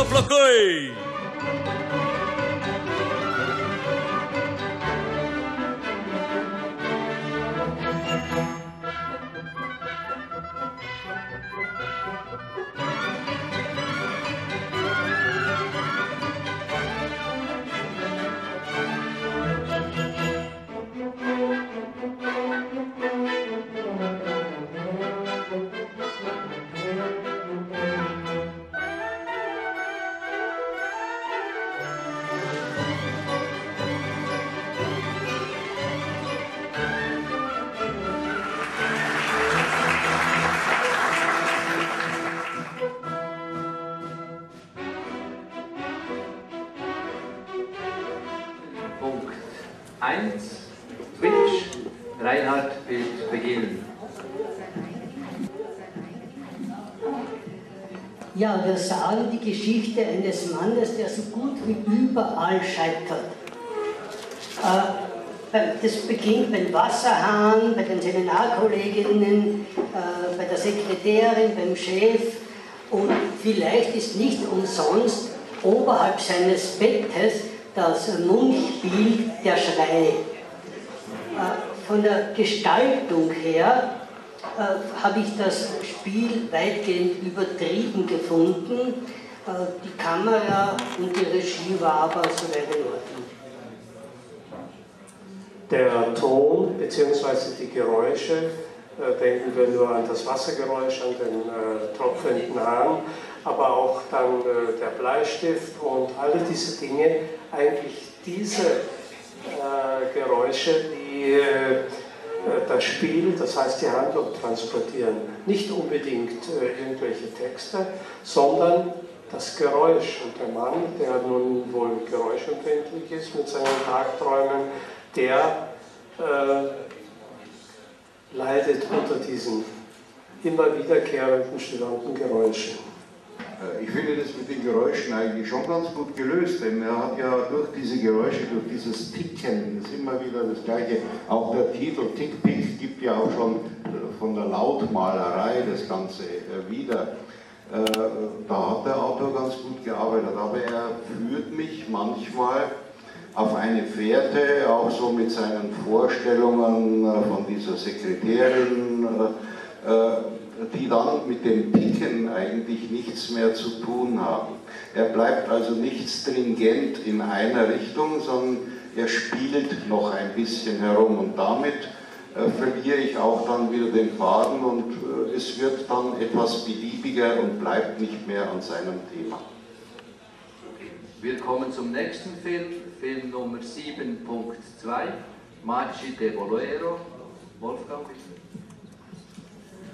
plăcăi! Ja, wir sagen die Geschichte eines Mannes, der so gut wie überall scheitert. Das beginnt beim Wasserhahn, bei den Seminarkolleginnen, bei der Sekretärin, beim Chef und vielleicht ist nicht umsonst oberhalb seines Bettes das Mundspiel der Schrei. Von der Gestaltung her habe ich das Spiel weitgehend übertrieben gefunden. Die Kamera und die Regie war aber soweit in Ordnung. Der Ton bzw. die Geräusche, denken wir nur an das Wassergeräusch, an den tropfenden Hahn, aber auch dann der Bleistift und alle diese Dinge, eigentlich diese Geräusche, die das Spiel, das heißt die Handlung transportieren, nicht unbedingt irgendwelche Texte, sondern das Geräusch. Und der Mann, der nun wohl geräuschempfindlich ist mit seinen Tagträumen, der leidet unter diesen immer wiederkehrenden, störenden Geräuschen. Ich finde das mit den Geräuschen eigentlich schon ganz gut gelöst, denn er hat ja durch diese Geräusche, durch dieses Ticken, das ist immer wieder das Gleiche, auch der Titel Tick-Pick gibt ja auch schon von der Lautmalerei das Ganze wieder. Da hat der Autor ganz gut gearbeitet, aber er führt mich manchmal auf eine Fährte, auch so mit seinen Vorstellungen von dieser Sekretärin, die dann mit dem Picken eigentlich nichts mehr zu tun haben. Er bleibt also nicht stringent in einer Richtung, sondern er spielt noch ein bisschen herum und damit verliere ich auch dann wieder den Faden und es wird dann etwas beliebiger und bleibt nicht mehr an seinem Thema. Wir kommen zum nächsten Film, Film Nummer 7.2, Marci de Bolero. Wolfgang, bitte.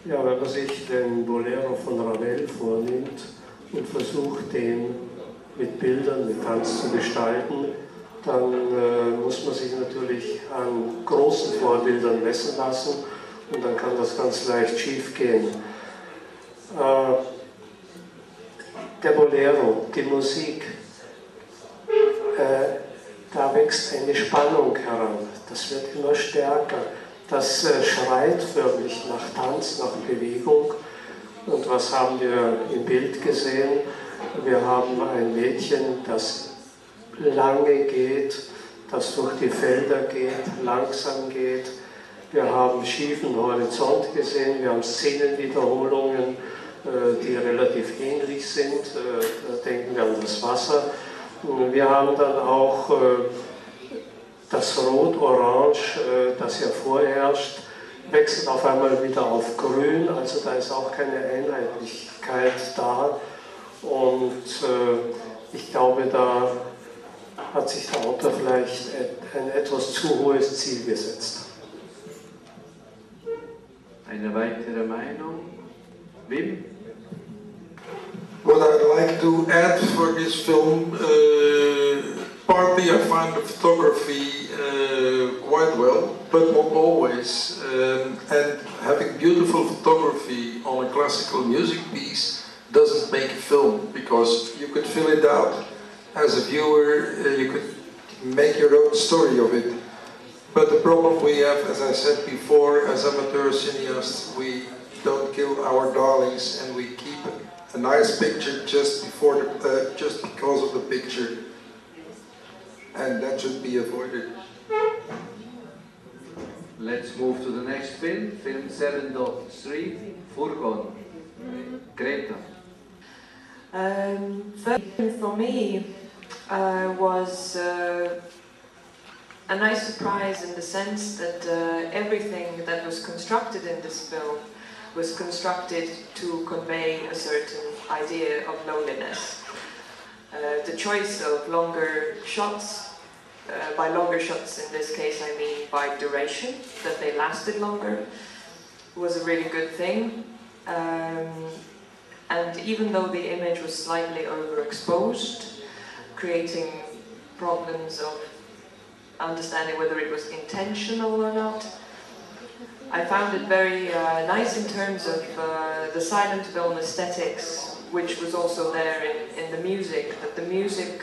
Ja, wenn man sich den Bolero von Ravel vornimmt und versucht, den mit Bildern, mit Tanz zu gestalten, dann muss man sich natürlich an großen Vorbildern messen lassen und dann kann das ganz leicht schief gehen. Der Bolero, die Musik, da wächst eine Spannung heran, das wird immer stärker. Das schreit förmlich nach Tanz, nach Bewegung. Und was haben wir im Bild gesehen? Wir haben ein Mädchen, das lange geht, das durch die Felder geht, langsam geht. Wir haben schiefen Horizont gesehen, wir haben Szenenwiederholungen, die relativ ähnlich sind. Da denken wir an das Wasser. Wir haben dann auch das Rot-Orange, das ja vorherrscht, wechselt auf einmal wieder auf Grün, also da ist auch keine Einheitlichkeit da. Und ich glaube, da hat sich der Autor vielleicht ein etwas zu hohes Ziel gesetzt. Eine weitere Meinung? Wim? What I'd like to add for this film, partly I find the photography quite well, but not always. And having beautiful photography on a classical music piece doesn't make a film, because you could fill it out as a viewer, you could make your own story of it. But the problem we have, as I said before, as amateur cineasts, we don't kill our darlings and we keep a nice picture just because of the picture, and that should be avoided. Let's move to the next film, film 7.3, Furgon, Greta. First for me was a nice surprise in the sense that everything that was constructed in this film was constructed to convey a certain idea of loneliness. The choice of longer shots, by longer shots in this case I mean by duration, that they lasted longer, was a really good thing. And even though the image was slightly overexposed, creating problems of understanding whether it was intentional or not, I found it very nice in terms of the silent film aesthetics, which was also there in the music, that the music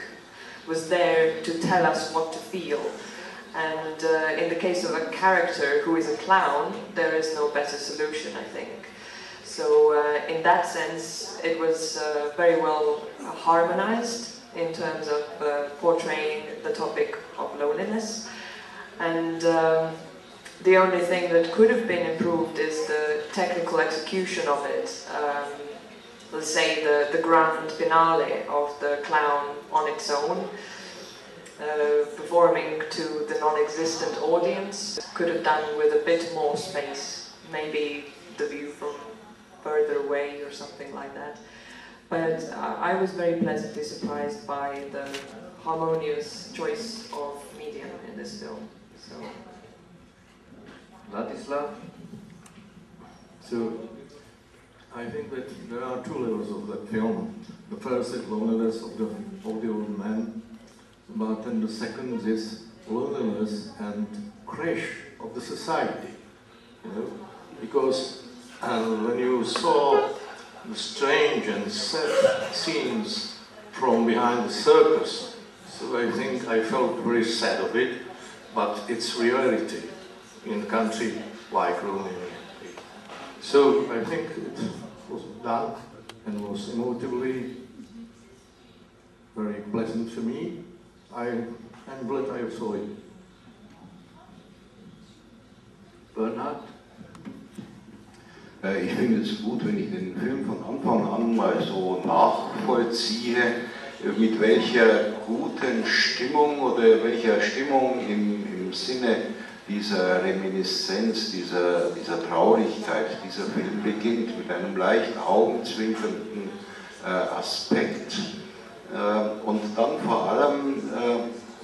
was there to tell us what to feel. And in the case of a character who is a clown, there is no better solution, I think. So in that sense, it was very well harmonized in terms of portraying the topic of loneliness. And the only thing that could have been improved is the technical execution of it. Let's say the grand finale of the clown on its own, performing to the non-existent audience, could have done with a bit more space, maybe the view from further away or something like that. But I was very pleasantly surprised by the harmonious choice of medium in this film. So, Ladislav? So, I think that there are two levels of that film. The first is loneliness of the old man, but then the second is loneliness and crash of the society. You know? Because when you saw the strange and sad scenes from behind the circus, so I think I felt very sad of it, but it's reality in a country like Romania. So I think it was done and was emotively very pleasant for me. I'm glad I saw it. Bernhard? Ich finde es gut, wenn ich den Film von Anfang an mal so nachvollziehe, mit welcher guten Stimmung oder welcher Stimmung im Sinne dieser Reminiszenz, dieser Traurigkeit, dieser Film beginnt, mit einem leicht augenzwinkernden Aspekt. Und dann vor allem,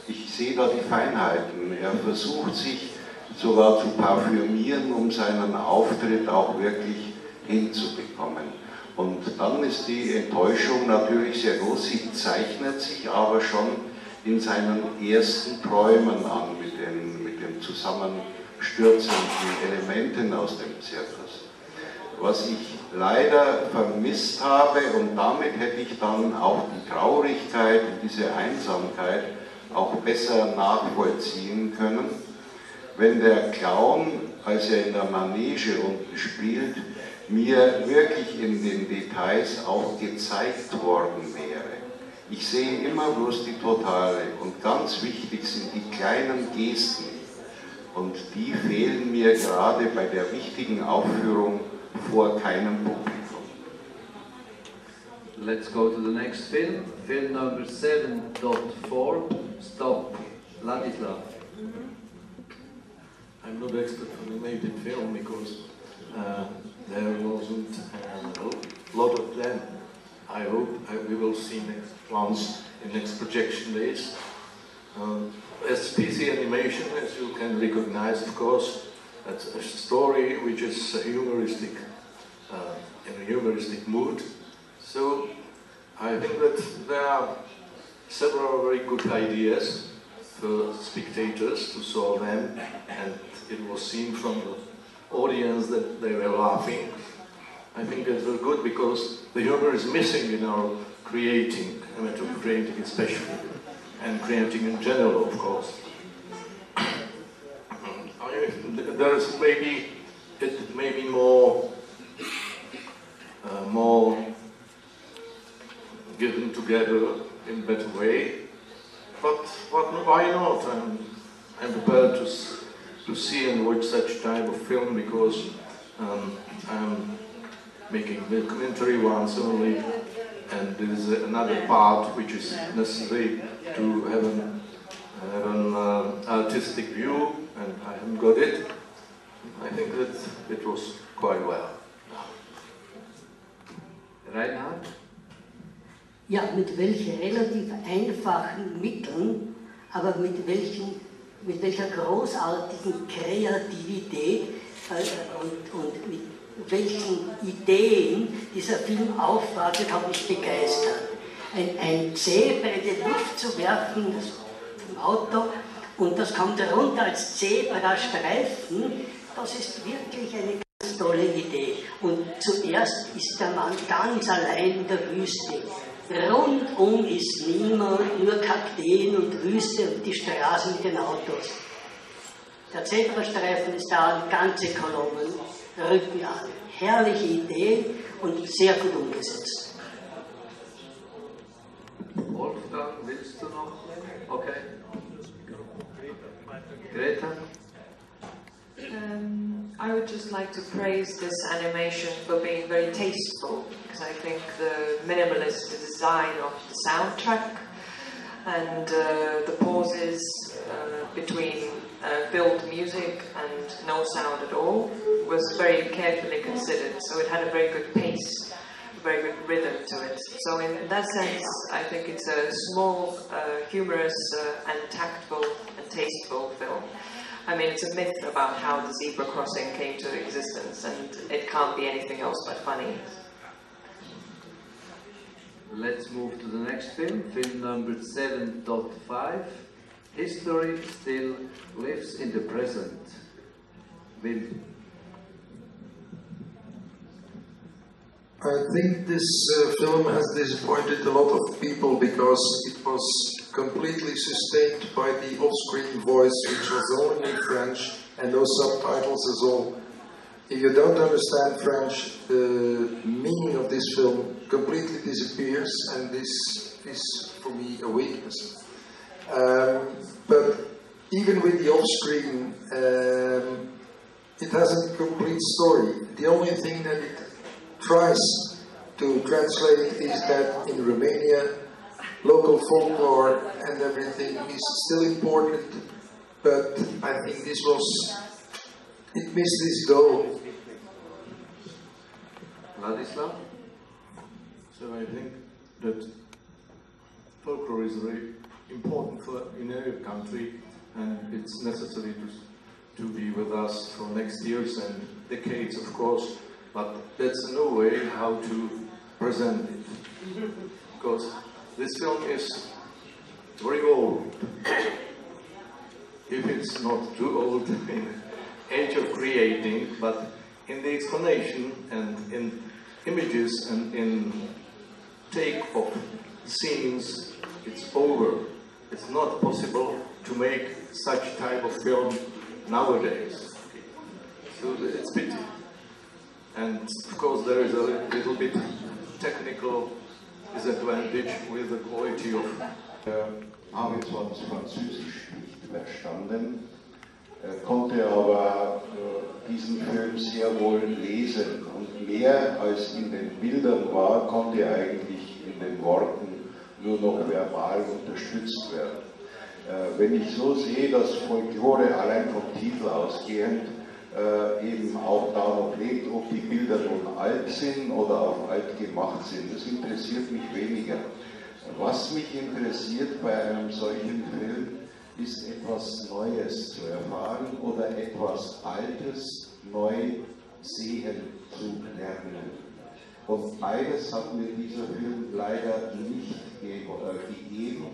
ich sehe da die Feinheiten. Er versucht sich sogar zu parfümieren, um seinen Auftritt auch wirklich hinzubekommen. Und dann ist die Enttäuschung natürlich sehr groß. Sie zeichnet sich aber schon in seinen ersten Träumen an, mit den zusammenstürzenden Elementen aus dem Zirkus. Was ich leider vermisst habe, und damit hätte ich dann auch die Traurigkeit und diese Einsamkeit auch besser nachvollziehen können, wenn der Clown, als er in der Manege unten spielt, mir wirklich in den Details auch gezeigt worden wäre. Ich sehe immer bloß die Totale und ganz wichtig sind die kleinen Gesten und die fehlen mir gerade bei der wichtigen Aufführung vor keinem Publikum. Let's go to the next film, film number 7.4, Stop, Ladislav. I'm not expert on animated film because there wasn't a lot of them. I hope we will see once in next projection days. As PC animation, as you can recognize, of course, that's a story which is humoristic, in a humoristic mood. So I think that there are several very good ideas for spectators to saw them, and it was seen from the audience that they were laughing. I think that's very good because the humor is missing in our creating, creating especially, and creating in general, of course. There is maybe more given together in a better way. But why not? I'm prepared to see and watch such type of film because I'm making documentary ones only, and there is another part which is necessary to have an artistic view, and I haven't got it. I think that it was quite well. Reinhard? Ja, mit welchen relativ einfachen Mitteln, aber mit welcher großartigen Kreativität und mit welchen Ideen dieser Film aufwartet, hat mich begeistert. Ein Zebra in die Luft zu werfen vom Auto und das kommt runter als Zebrastreifen, das ist wirklich eine ganz tolle Idee. Und zuerst ist der Mann ganz allein in der Wüste. Rundum ist niemand, nur Kakteen und Wüste und die Straßen mit den Autos. Der Zebrastreifen ist da und ganze Kolonnen rücken an. Herrliche Idee und sehr gut umgesetzt. Wolfgang, willst du noch? Okay. Greta? I would just like to praise this animation for being very tasteful, because I think the minimalist design of the soundtrack and the pauses between filled music and no sound at all was very carefully considered, so it had a very good pace, a very good rhythm to it. So in that sense, I think it's a small, humorous and tactful and tasteful film. I mean, it's a myth about how the zebra crossing came to existence, and it can't be anything else but funny. Let's move to the next film, film number 7.5. History still lives in the present. Wim. I think this film has disappointed a lot of people because it was completely sustained by the off-screen voice, which was only in French and no subtitles at all. If you don't understand French, the meaning of this film completely disappears, and this is, for me, a weakness. But even with the off-screen, it has a complete story. The only thing that it tries to translate is that in Romania, local folklore and everything is still important, but I think it missed its goal. Vladislav? So I think that folklore is very important in every country, and it's necessary to be with us for next years and decades, of course, but that's no way how to present it, because this film is very old, if it's not too old in age of creating, but in the explanation and in images and in take of scenes, it's over. It's not possible to make such type of film nowadays. So it's pity. And of course there is a little bit technical disadvantage with the quality of... Habe zwar das Französisch nicht verstanden, konnte aber diesen Film sehr wohl lesen, und mehr als in den Bildern war, konnte eigentlich in den Worten nur noch verbal unterstützt werden. Wenn ich so sehe, dass Folklore allein vom Titel ausgehend eben auch da noch lebt, ob die Bilder nun alt sind oder auf alt gemacht sind, das interessiert mich weniger. Was mich interessiert bei einem solchen Film, ist etwas Neues zu erfahren oder etwas Altes neu sehen zu lernen. Und beides hat mir dieser Film leider nicht gegeben.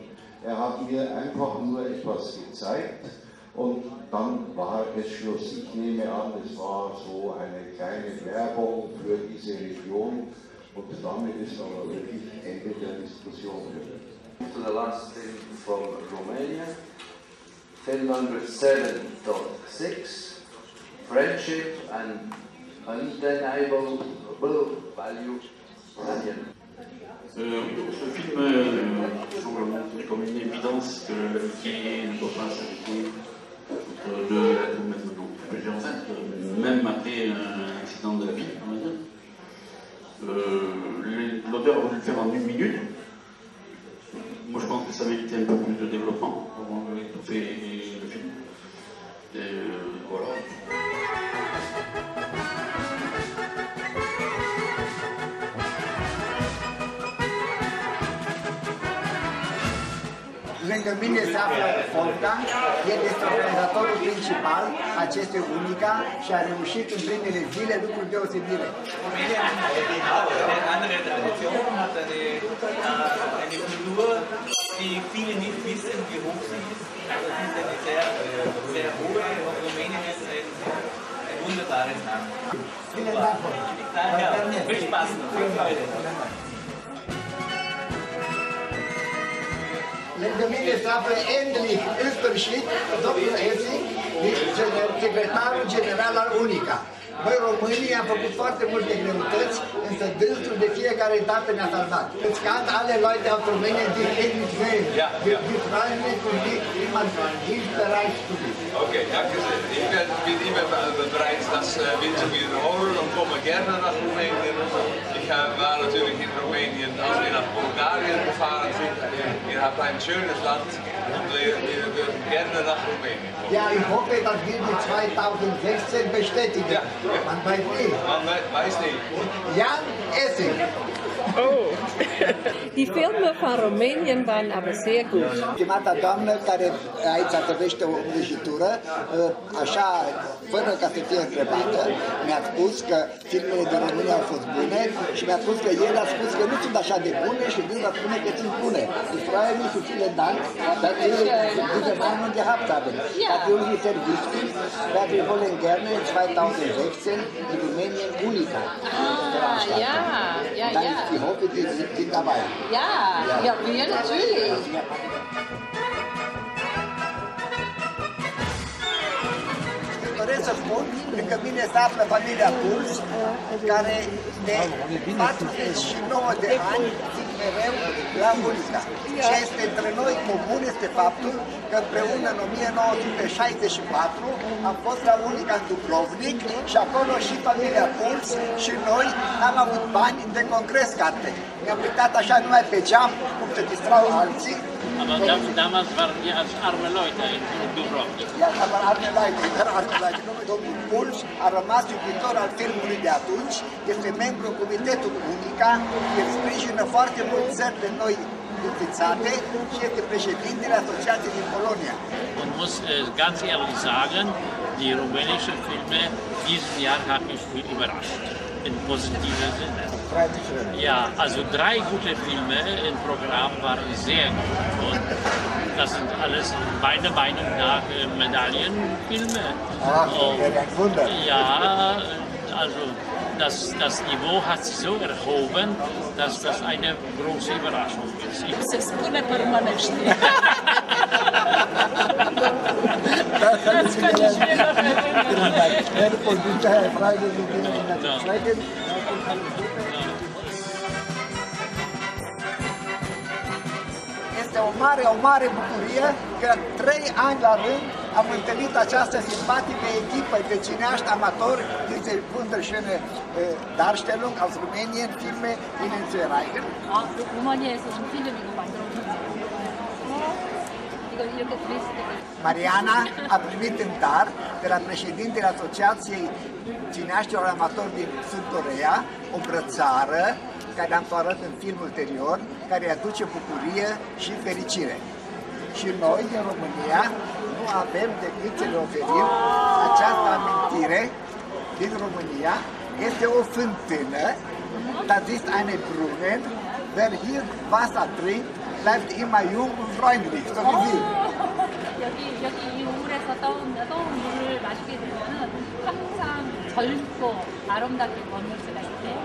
Er hat mir einfach nur etwas gezeigt und dann war es Schluss. Ich nehme an, es war so eine kleine Werbung für diese Region, und damit ist aber wirklich Ende der Diskussion. To the last film from Romania, film number 7.6, Friendship and Undeniable Value. Daniel. Ce film semble montrer comme une évidence que l'amitié ne doit pas s'arrêter entre deux êtres maintenant plus enceinte, même après un accident de la vie, on va dire. L'auteur a voulu le faire en 1 minute. Moi je pense que ça méritait un peu plus de développement pour étouffer le film. Et voilà. Lângă mine se află Wolfgang, el este organizatorul principal acestui UNICA și a reușit în primele zile lucruri deosebite. Rumänien hat eine andere Tradition, hat eine Kultur, die viele nicht wissen, wie hoch sie ist. Also es ist eine sehr hohe und Rumänien ist ein wunderbares Land. Danke, viel Spaß noch, viel Freude. Lângă mine se află Endlich, în sfârșit, domnul Essig, secretarul general al UNICA. Noi, românii, am făcut foarte multe greutăți, însă dânsul de fiecare dată ne-a salvat. Es kann alle Leute aus Rumänien die Endlich sehen. Wir freuen mich und immer hilfsbereit zu sein. Okay, danke sehr. Ich bin immer bereit, das wieder zu wiederholen und komme gerne nach Rumänien. Ich war natürlich in Rumänien, als wir nach Bulgarien gefahren sind. Ihr habt ein schönes Land und wir würden gerne nach Rumänien kommen. Ja, ich hoffe, das wird die 2016 bestätigen. Man weiß nicht. Man weiß nicht. Jan Essig. Oh. Die Filme von Rumänien waren aber sehr gut. Stimata doamnă care aici atăvește o vrăjitură, așa, fără ca să fie întrebată, mi-a spus că filmele din România au fost bune și mi-a spus că el a spus că nu sunt așa de bune și dânsa spune că sunt bune. Ich freue mich und vielen Dank, dass wir diese Meinung gehabt haben. Das ist uns sehr wichtig, weil wir wollen gerne 2016 in Rumänien UNICA veranstalten. Ich hoffe, die sind dabei. Ja, wir natürlich. Doresc să spun că mine se află familia Puls, care de 49 de ani țin mereu la UNICA. Ce este între noi comun este faptul că împreună în 1964 am fost la UNICA în Dubrovnik și acolo și familia Puls și noi am avut bani de congres carte. Ne-am uitat așa numai pe geam, cum se distrau alții. Aber damals waren wir als arme Leute in Dubrovnik. Ja, aber arme Leute. Domnul Puls a rămas iubitor al filmului de atunci, este membru în comitetul UNICA, el sprijină foarte mult țări de noi înființate și este președintele Asociației din Polonia. Und muss ganz ehrlich sagen, die rumänischen Filme diesen Jahr haben mich überrascht. In positiver Sinne. Ja, also 3 gute Filme im Programm waren sehr gut und das sind alles meiner Meinung nach Medaillenfilme. Ja, also das Niveau hat sich so erhoben, dass das eine große Überraschung ist. Se spune pe românește. Este o mare bucurie că 3 ani la rând am întâlnit această simpatică echipă de cineaști amatori din wunderschöne Darstellung aus Rumänien, Filme Ihnen zu erreichen. 루마니아에서 좀 필름이고 만들어줬어요. 이렇게 드레스도. Mariana a primit în dar de la președintele Asociației Cineaștilor Amatori din Sud Coreea o brățară care am să o arăt în film ulterior, care îi aduce bucurie și fericire. Și noi, din România, nu avem decât să le oferim această amintire din România. Este o fântână, das ist eine Brunnen, wer hier Wasser trinkt, bleibt immer jung und freundlich, so wie Sie. 여기 이 우물에서 떠온 물을 마시게 되면은 항상 젊고 아름답게 걷는 수가 있대요.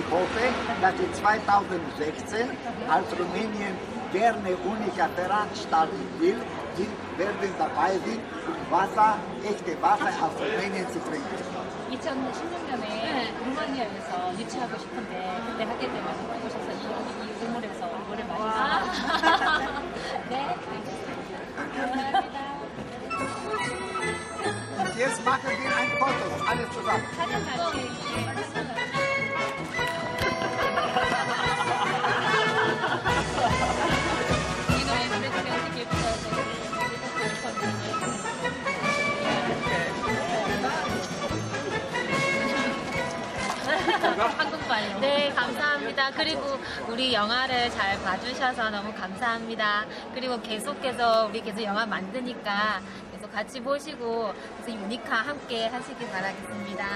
Ich hoffe, dass in 2016, als Rumänien gerne UNICA veranstalten will, Sie werden dabei sein, Wasser, echte Wasser aus Rumänien zu trinken. 2016년에 루마니아에서 유치하고 싶은데 그때 하게 되면 오셔서 이 사진 같이. 한국말로. 네, 감사합니다. 그리고 우리 영화를 잘 봐주셔서 너무 감사합니다. 그리고 계속해서 우리 계속 영화 만드니까 계속 같이 보시고 그래서 유니카 함께 하시길 바라겠습니다.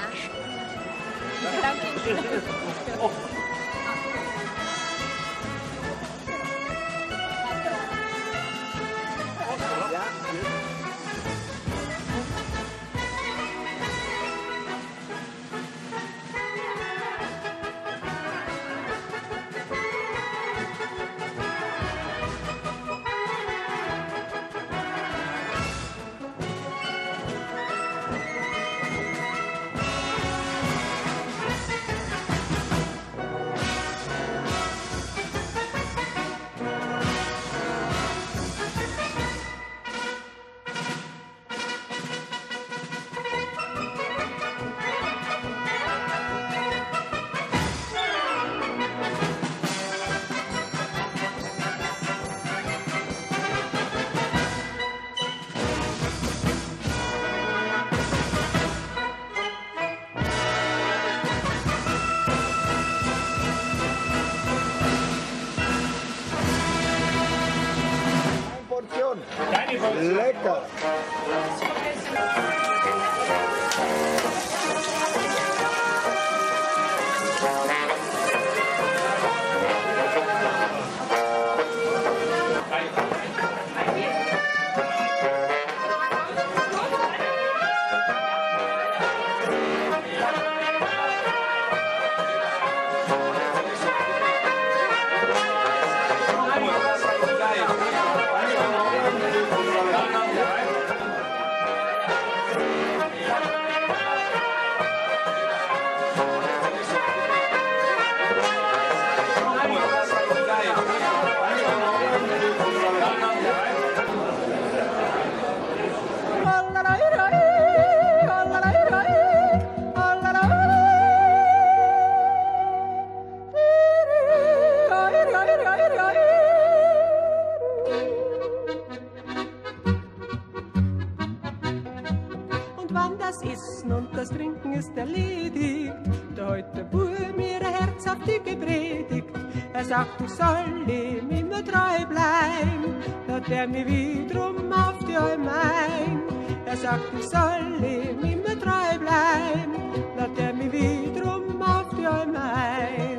Lecker! das Essen und das Trinken ist erledigt, da hat der Bub mir ein Herz auf dich gepredigt. Er sagt, ich soll ihm immer treu bleiben, hat er mich wiederum auf die Alm ein. Er sagt, ich soll ihm immer treu bleiben, hat er mich wiederum auf die Alm ein.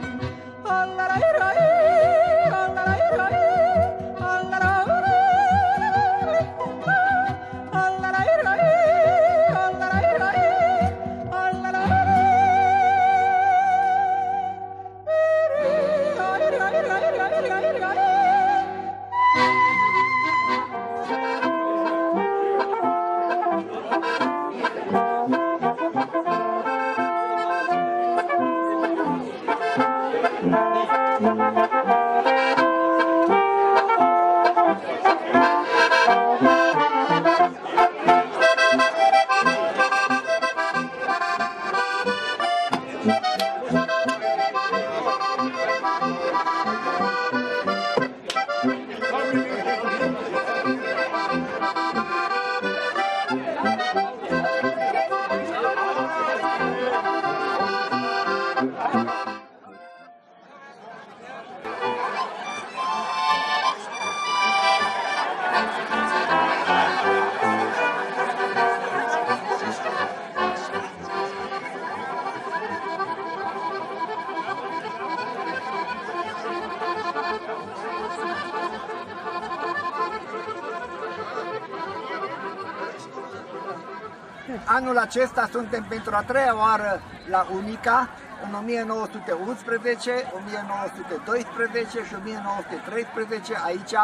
Anul acesta suntem pentru a treia oară la UNICA, în 1911, 1912 și 1913, aici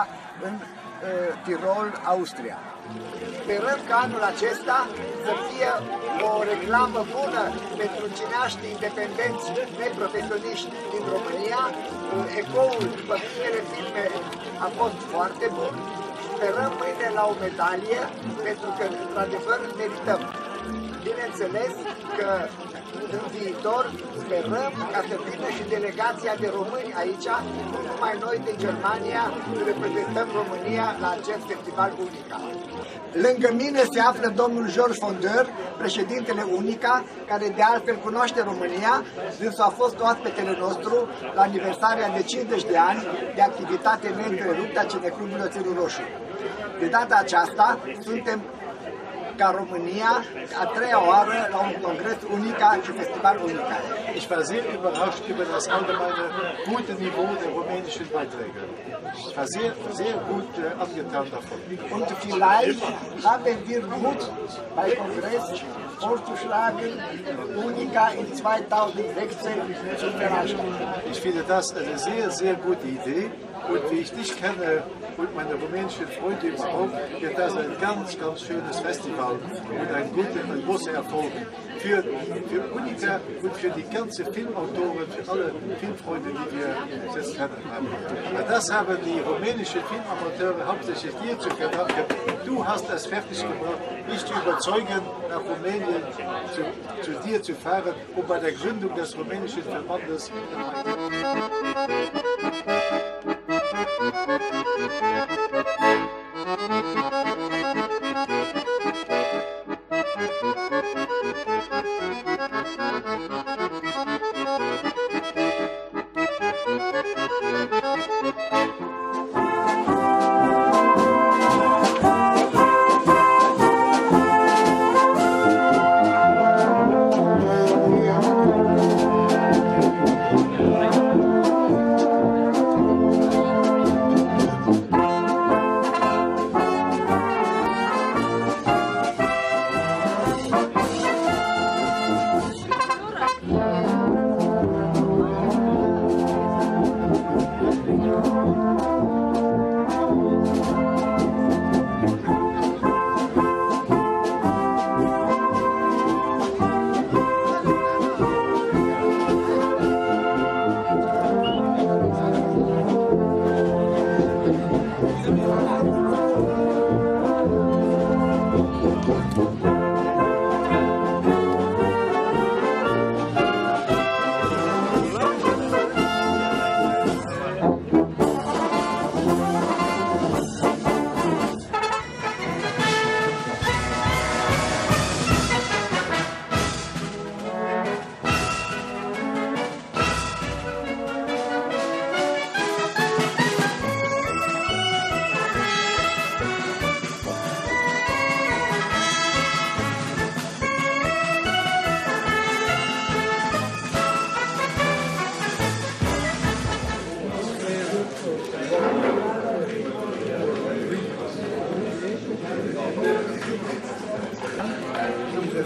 în Tirol, Austria. Sperăm că anul acesta să fie o reclamă bună pentru cineaști independenți, neprofesioniști din România. Ecoul după primele filme a fost foarte bun. Sperăm mâine la o medalie, pentru că, într-adevăr, merităm. Bineînțeles că în viitor sperăm ca să vină și delegația de români aici, nu numai noi din Germania reprezentăm România la acest festival UNICA. Lângă mine se află domnul George Fondeur, președintele UNICA, care de altfel cunoaște România, dânsul a fost oaspetele nostru la aniversarea de 50 de ani de activitate neîntreruptă a Cineclubului Oțelul Roșu. De data aceasta suntem ca România a treia oară la un congres UNICA și festival UNICA. Ich war sehr überrascht über das allgemeine gute Niveau der rumänischen Beiträge. Ich war sehr gut angetan davon. Und vielleicht haben wir Mut beim Kongress vorzuschlagen, UNICA in 2016 zu veranstalten. Ich finde das eine sehr gute Idee. Und wie ich dich kenne und meine rumänischen Freunde überhaupt, wird das ein ganz schönes Festival und ein großer Erfolg für UNICA und für die ganzen Filmautoren, für alle Filmfreunde, die wir jetzt kennen. Das haben die rumänischen Filmamateure hauptsächlich dir zu verdanken. Du hast das fertig gebracht, mich zu überzeugen, nach Rumänien zu dir zu fahren, um bei der Gründung des rumänischen Verbandes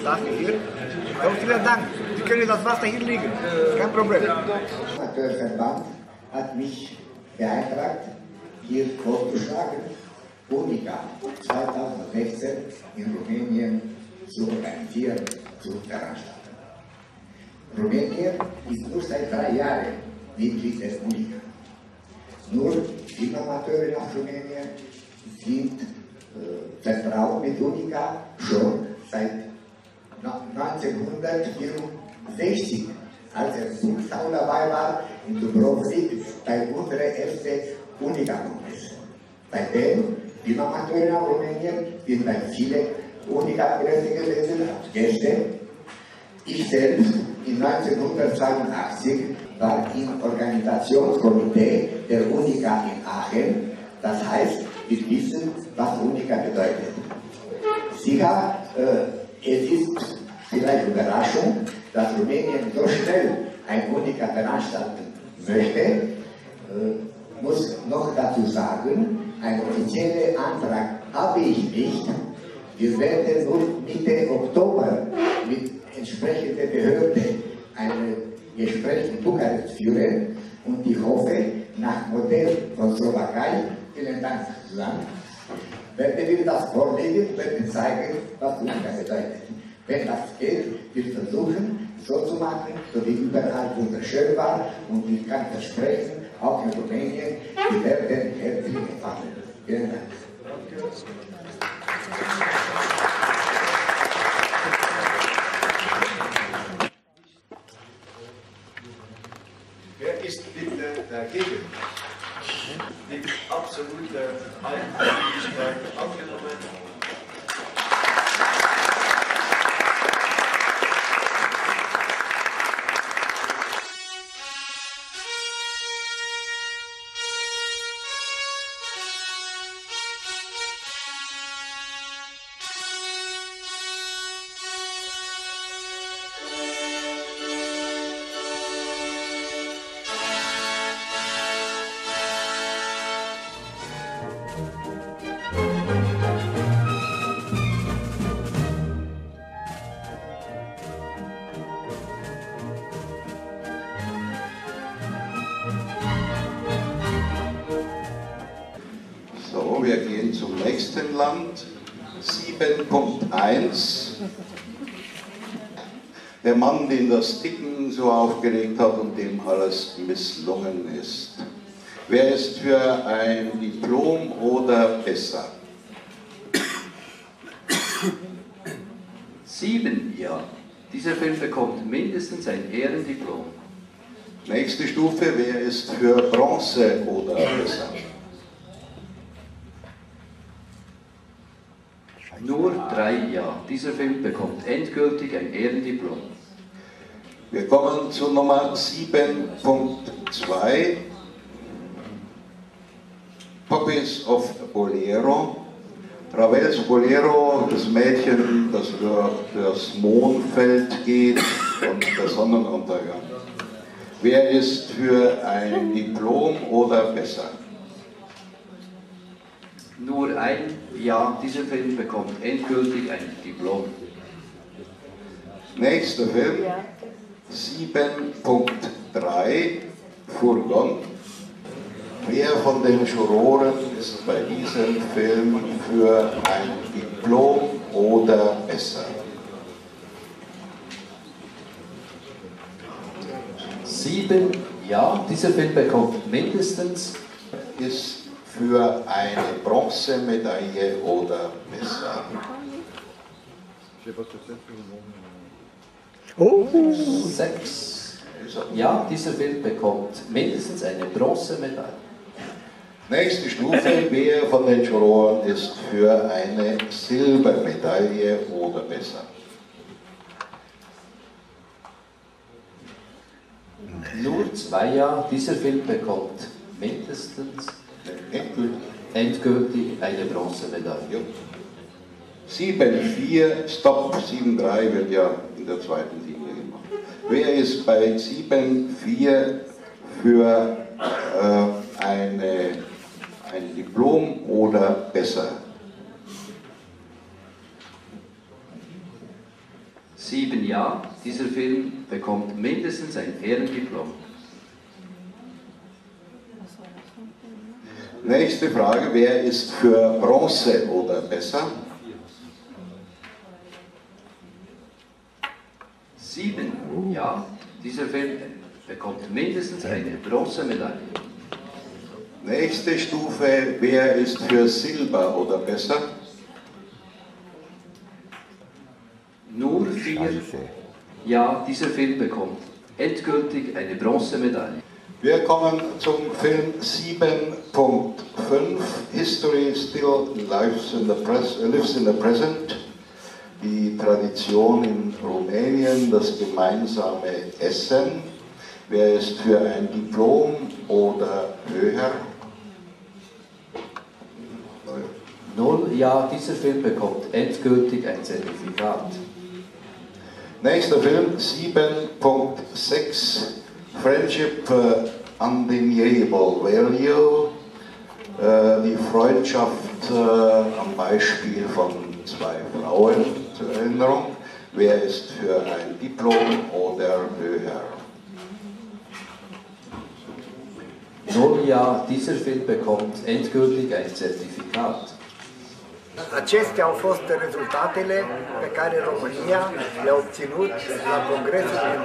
Sache hier. So, vielen Dank. Sie können das Wasser hier liegen. Kein Problem. Der Verband hat mich beantragt, hier vorzuschlagen, UNICA 2016 in Rumänien zu organisieren, zu veranstalten. Rumänien ist nur seit 3 Jahren Mitglied des UNICA. Nur Filmamateure aus Rumänien sind vertraut mit UNICA schon seit 1964, als er Buchstaben dabei war in Dubrovnik bei unserer ersten UNICA-Kongress. Seitdem Filmamateure aus Rumänien sind bei vielen UNICA-Kongresse gewesen als Gäste. Ich selbst in 1982 war im Organisationskomitee der UNICA in Aachen. Das heißt, wir wissen, was UNICA bedeutet. Sicher, es ist vielleicht Überraschung, dass Rumänien so schnell ein UNICA veranstalten möchte. Muss noch dazu sagen, einen offiziellen Antrag habe ich nicht. Wir werden nur Mitte Oktober mit entsprechender Behörde ein Gespräch in Bukarest führen und ich hoffe, nach Modell von Slowakei, vielen Dank zusammen, werden wir das vorlegen, werden zeigen, was UNICA bedeutet. Wenn das geht, wir versuchen, so zu machen, so wie überall wunderschön war und ich kann versprechen, auch in Rumänien, wir werden herzlich empfangen. Vielen Dank. dagegen? Mit absoluter Einheitlichkeit angenommen. So, wir gehen zum nächsten Land. 7.1. Der Mann, den das Ticken so aufgeregt hat und dem alles misslungen ist. Wer ist für ein Diplom oder besser? 7, ja. Dieser Film bekommt mindestens ein Ehrendiplom. Nächste Stufe, wer ist für Bronze oder besser? Nur 3 Ja. Dieser Film bekommt endgültig ein Ehrendiplom. Wir kommen zu Nummer 7.2. Puppies of Bolero. Ravels Bolero, das Mädchen, das durch das Mondfeld geht und der Sonnenuntergang. Wer ist für ein Diplom oder besser? Nur ein Ja, dieser Film bekommt endgültig ein Diplom. Nächster Film, 7.3, Furgon. Wer von den Juroren ist bei diesem Film für ein Diplom oder besser? 7, ja, dieser Film bekommt mindestens. Ist für eine Bronzemedaille oder besser? 6, ja, dieser Film bekommt mindestens eine Bronzemedaille. Nächste Stufe, wer von den Juroren ist für eine Silbermedaille oder besser? Nur 2 Ja, dieser Film bekommt mindestens endgültig eine Bronzemedaille. 7,4, Stopp, 7,3 wird ja in der zweiten Linie gemacht. Wer ist bei 7,4 für ein Diplom oder besser? 7 Ja, dieser Film bekommt mindestens ein Ehrendiplom. Nächste Frage, wer ist für Bronze oder besser? 7, ja, dieser Film bekommt mindestens eine Bronzemedaille. Nächste Stufe, wer ist für Silber oder besser? Nur 4, ja, dieser Film bekommt endgültig eine Bronzemedaille. Wir kommen zum Film 7.5, History Still Lives in the Present. Die Tradition in Rumänien, das gemeinsame Essen. Wer ist für ein Diplom oder höher? 0, ja, dieser Film bekommt endgültig ein Zertifikat. Nächster Film, 7.6, Friendship Undeniable Value. Die Freundschaft am Beispiel von 2 Frauen zur Erinnerung. Wer ist für ein Diplom oder höher? 0, ja, dieser Film bekommt endgültig ein Zertificat. Acestea au fost rezultatele pe care România le-a obținut la Congresul din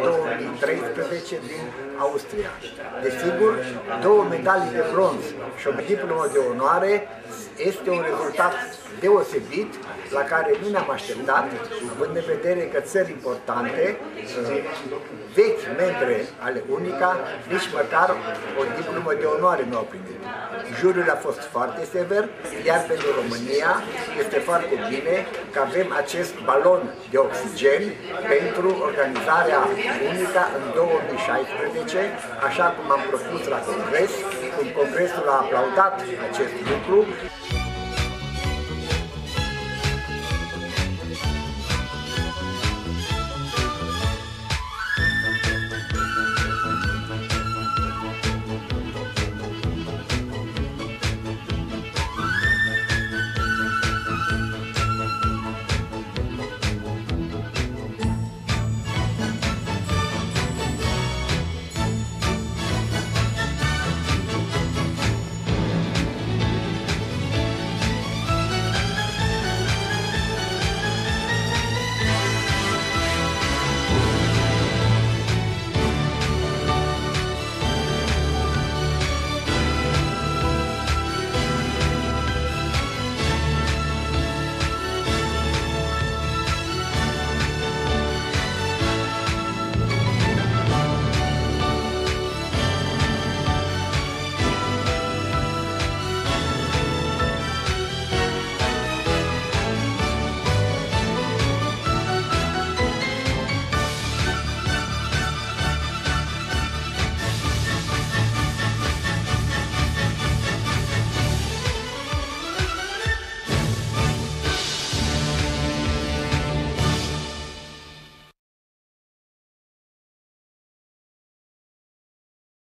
2013 din Austria. Desigur, 2 medalii de bronz și o diplomă de onoare este un rezultat deosebit la care nu ne-am așteptat, având în vedere că țări importante, vechi membre ale UNICA, nici măcar o diplomă de onoare nu au primit. Juriul a fost foarte sever, iar pentru România este foarte bine că avem acest balon de oxigen pentru organizarea UNICA în 2016, așa cum am propus la Congres, când Congresul a aplaudat acest lucru.